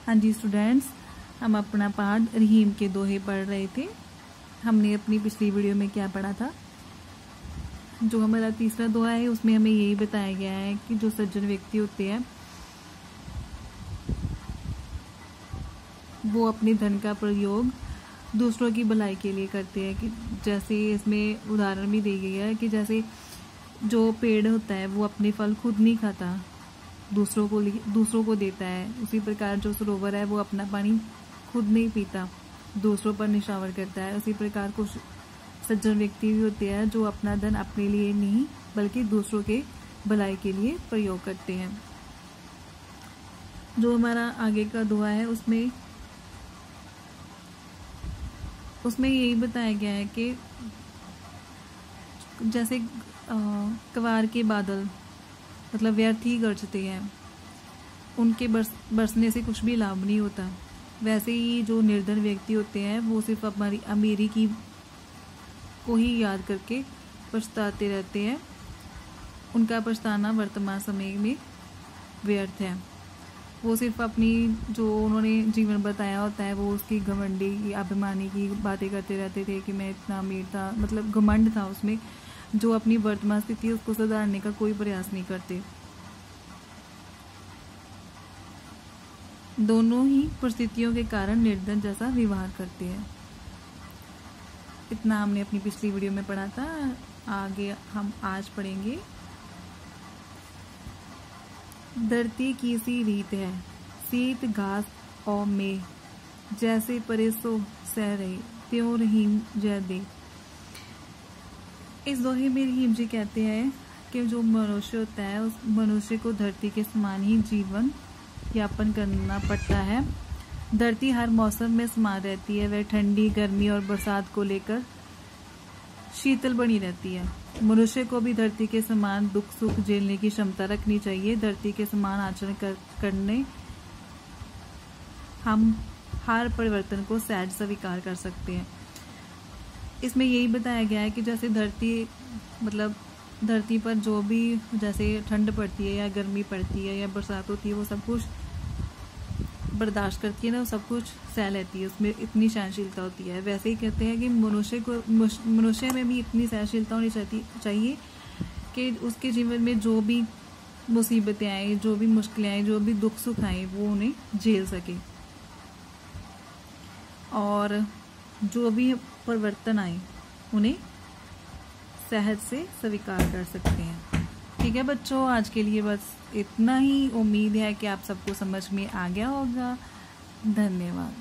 हाँ जी स्टूडेंट्स, हम अपना पाठ रहीम के दोहे पढ़ रहे थे। हमने अपनी पिछली वीडियो में क्या पढ़ा था? जो हमारा तीसरा दोहा है उसमें हमें यही बताया गया है कि जो सज्जन व्यक्ति होते हैं वो अपने धन का प्रयोग दूसरों की भलाई के लिए करते हैं। कि जैसे इसमें उदाहरण भी दी गई है कि जैसे जो पेड़ होता है वो अपने फल खुद नहीं खाता, दूसरों को देता है। उसी प्रकार जो सरोवर है वो अपना पानी खुद नहीं पीता, दूसरों पर निछावर करता है। उसी प्रकार कुछ सज्जन व्यक्ति भी होते हैं जो अपना धन अपने लिए नहीं बल्कि दूसरों के भलाई के लिए प्रयोग करते हैं। जो हमारा आगे का दोहा है उसमें यही बताया गया है कि जैसे कवार के बादल मतलब व्यर्थ ही गरजते हैं, उनके बरसने से कुछ भी लाभ नहीं होता। वैसे ही जो निर्धन व्यक्ति होते हैं वो सिर्फ हमारी अमीरी की को ही याद करके पछताते रहते हैं। उनका पछताना वर्तमान समय में व्यर्थ है। वो सिर्फ अपनी जो उन्होंने जीवन बताया होता है वो उसकी घमंडी अभिमानी की बातें करते रहते थे कि मैं इतना अमीर था, मतलब घमंड था उसमें, जो अपनी वर्तमान स्थिति उसको सुधारने का कोई प्रयास नहीं करते। दोनों ही परिस्थितियों के कारण निर्धन जैसा व्यवहार करते हैं। इतना हमने अपनी पिछली वीडियो में पढ़ा था। आगे हम आज पढ़ेंगे। धरती की सी रीत है, शीत घास और में, जैसे परे सो सह रहे त्यों रहीम जय दे। इस दोहे में रहीम जी कहते हैं कि जो मनुष्य होता है उस मनुष्य को धरती के समान ही जीवन यापन करना पड़ता है। धरती हर मौसम में समान रहती है, वह ठंडी, गर्मी और बरसात को लेकर शीतल बनी रहती है। मनुष्य को भी धरती के समान दुख सुख झेलने की क्षमता रखनी चाहिए। धरती के समान आचरण करने हम हर परिवर्तन को सहज स्वीकार कर सकते हैं। इसमें यही बताया गया है कि जैसे धरती पर जो भी जैसे ठंड पड़ती है या गर्मी पड़ती है या बरसात होती है वो सब कुछ बर्दाश्त करती है ना, वो सब कुछ सह लेती है, उसमें इतनी सहनशीलता होती है। वैसे ही कहते हैं कि मनुष्य में भी इतनी सहनशीलता होनी चाहिए कि उसके जीवन में जो भी मुसीबतें आए, जो भी मुश्किलें आए, जो भी दुख सुख आए वो उन्हें झेल सके और जो भी परिवर्तन आए उन्हें सहज से स्वीकार कर सकते हैं। ठीक है बच्चों, आज के लिए बस इतना ही। उम्मीद है कि आप सबको समझ में आ गया होगा। धन्यवाद।